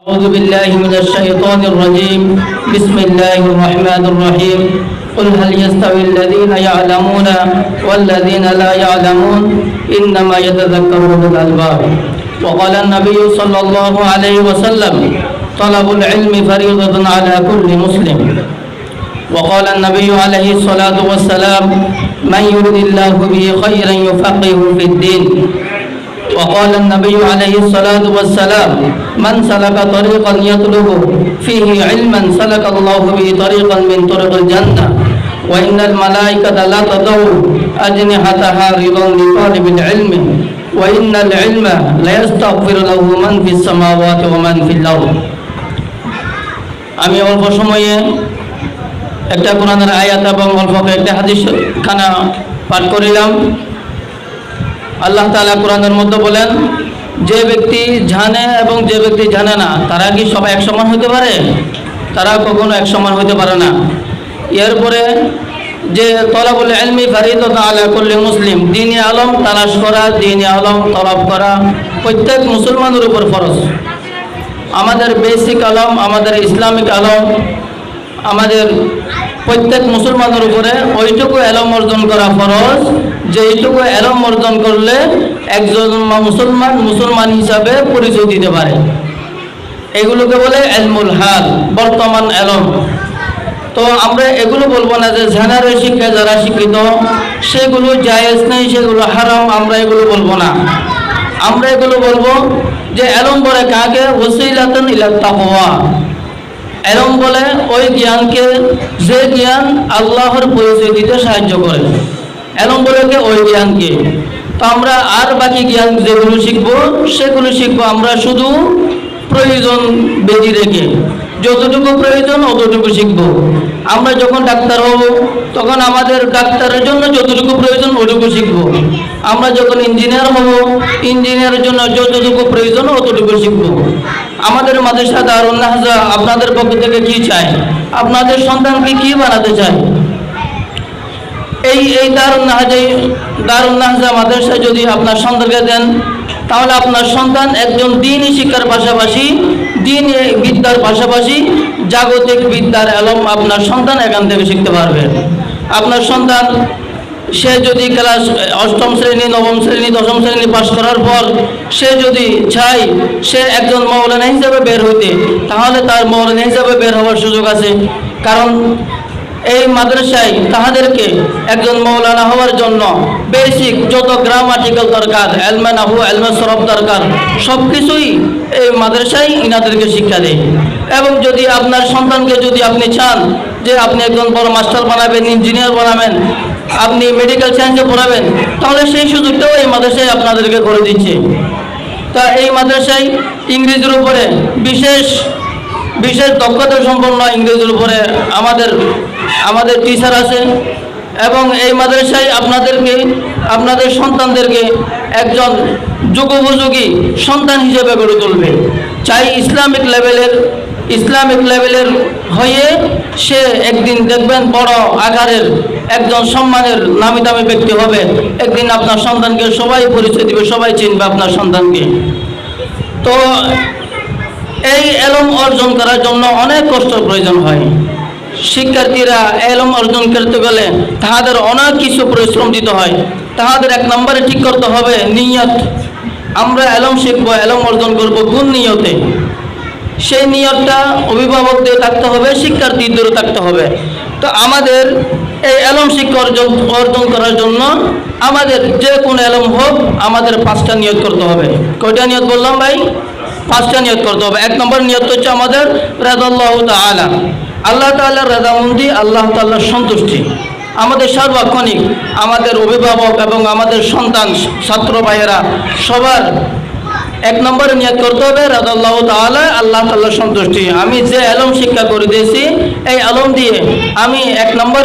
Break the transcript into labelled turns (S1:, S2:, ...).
S1: أعوذ بالله من الشيطان الرجيم. بسم الله الرحمن الرحيم. قل هل يستوي الذين يعلمون والذين لا يعلمون إنما يتذكر أولو الألباب. وقال النبي صلى الله عليه وسلم طلب العلم فريضة على كل مسلم. وقال النبي عليه الصلاة والسلام من يرد الله به خيرا يفقهه في الدين. وقال النبي عليه الصلاة والسلام من سلك طريقا يطلب فيه علما سلك الله به طريقا من طرق الجنة وإن الملائكة لا تضع أجنحتها رضا لطالب العلم وإن العلم لا يستغفر له من في السماوات ومن في الأرض. আমি অল্প সময়ে একটা কোরআনের আয়াত এবং অল্প একটা হাদিস খানা পাঠ করিলাম। আল্লাহ তাআলা কোরআনের মধ্যে বলেন, যে ব্যক্তি জানে এবং যে ব্যক্তি জানে না তারা কি সবাই এক সমান হতে পারে? তারা কখনো এক সমান হতে পারে না। এরপরে যে তলাবুল ইলমি ফরিদাতুন আলা কুল্লি মুসলিম, দ্বীনি আলম তালাশ করা, দ্বীনি আলম তলব করা প্রত্যেক মুসলমানের উপর ফরজ। আমাদের বেসিক আলম, আমাদের ইসলামিক আলম, আমাদের প্রত্যেক মুসলমানের উপরে ওইটুকু এলম অর্জন করা ফরজ যেইটুকু এলম অর্জন করলে একজন মুসলমান হিসাবে পরিচয় দিতে পারে। এগুলোকে বলে ইলমুল হাল, বর্তমান এলম। তো আমরা এগুলো বলবো না যে জেনারেল শিক্ষা যারা শিক্ষিত সেগুলো জায়েজ নেই, সেগুলো হারাম, আমরা এগুলো বলবো না। আমরা এগুলো বলবো যে এলম বলে কাকে? ওসিলাতুন ইলা তাকওয়া। এলম বলে ওই জ্ঞানকে যে জ্ঞান আল্লাহর পরিচয় দিতে সাহায্য করে, এলম বলে ওই জ্ঞানকে। তো আমরা আর বাকি জ্ঞান যেগুলো শিখবো সেগুলো শিখবো আমরা শুধু প্রয়োজন বেঁধে রেখে, যতটুকু প্রয়োজন অতটুকু শিখবো। আমরা যখন ডাক্তার হব তখন আমাদের ডাক্তারের জন্য যতটুকু প্রয়োজন ওটুকু শিখবো। আমরা যখন ইঞ্জিনিয়ার হব ইঞ্জিনিয়ারের জন্য যতটুকু প্রয়োজন অতটুকু শিখবো। আমাদের মাদ্রাসা দারুন নাহজা আপনাদের পক্ষ থেকে কি চায়? আপনাদের সন্তানকে কি বানাতে চায়? এই দারুন নাহজা মাদ্রাসা যদি আপনার সন্তানকে দেন তাহলে আপনার সন্তান একজন দ্বীনি শিক্ষার পাশাপাশি, দ্বীনি বিদ্যার পাশাপাশি জাগতিক বিদ্যার এলম আপনার সন্তান এখান থেকে শিখতে পারবে। আপনার সন্তান সে যদি ক্লাস 8ম শ্রেণী, 9ম শ্রেণী, 10ম শ্রেণী পাশ করার পর সে যদি চায় সে একজন মৌলানা হিসাবে বের হইতে, তাহলে তার মৌলানা হিসাবে বের হওয়ার সুযোগ আছে। কারণ এই মাদ্রাসায় তাহাদেরকে একজন মৌলানা হওয়ার জন্য বেসিক যত গ্রামাটিক্যাল দরকার, এলমে নাহু, এলমে সরফ দরকার, সব কিছুই এই মাদ্রাসায় ইনাদেরকে শিক্ষা দেয়। এবং যদি আপনার সন্তানকে যদি আপনি চান যে আপনি একজন বড় মাস্টার বানাবেন, ইঞ্জিনিয়ার বানাবেন, আপনি মেডিকেল সায়েন্সে পড়াবেন, তাহলে সেই সুযোগটাও এই মাদ্রাসায় আপনাদেরকে করে দিচ্ছে। তা এই মাদ্রাসায় ইংরেজির উপরে বিশেষ দক্ষতা সম্পন্ন ইংরেজির উপরে আমাদের টিচার আছে। এবং এই মাদ্রাসায় আপনাদের সন্তানদেরকে একজন যুগোপযোগী সন্তান হিসেবে গড়ে তুলবে। চাই ইসলামিক লেভেলের হয়ে সে একদিন দেখবেন বড় আকারের একজন সম্মানের নামি দামি ব্যক্তি হবে। একদিন আপনার সন্তানকে সবাই পরিচয় দিবে, সবাই চিনবে আপনার সন্তানকে। তো এই এলম অর্জন করার জন্য অনেক কষ্টের প্রয়োজন হয়। শিক্ষার্থীরা এলম অর্জন করতে গেলে তাহাদের অনেক কিছু পরিশ্রম দিতে হয়। তাহাদের 1 নম্বরে ঠিক করতে হবে নিয়ত। আমরা এলম শিখবো, এলম অর্জন করবো কোন নিয়তে? সেই নিয়তটা অভিভাবকদের থাকতে হবে, শিক্ষার্থীদেরও থাকতে হবে। তো আমাদের এই এলম শিক্ষা অর্জন করার জন্য আমাদের যে কোনো এলম হোক আমাদের 5টা নিয়ত করতে হবে। কয়টা নিয়ত বললাম ভাই? 5টা নিয়ত করতে হবে। 1 নম্বর নিয়ত হচ্ছে আমাদের রাদাল্লাহু তাআলা, আল্লাহ তাআলার রাদামন্দি, আল্লাহ তাআলার সন্তুষ্টি। আমাদের সার্বক্ষণিক আমাদের অভিভাবক এবং আমাদের সন্তান ছাত্র ভাইয়েরা সবার 1 নম্বরে নিয়ত করতে হবে রাদাল্লাহু তাআলা, আল্লাহ তাআলার সন্তুষ্টি। আমি যে এলম শিক্ষা করে দিয়েছি এই এলম দিয়ে আমি 1 নম্বর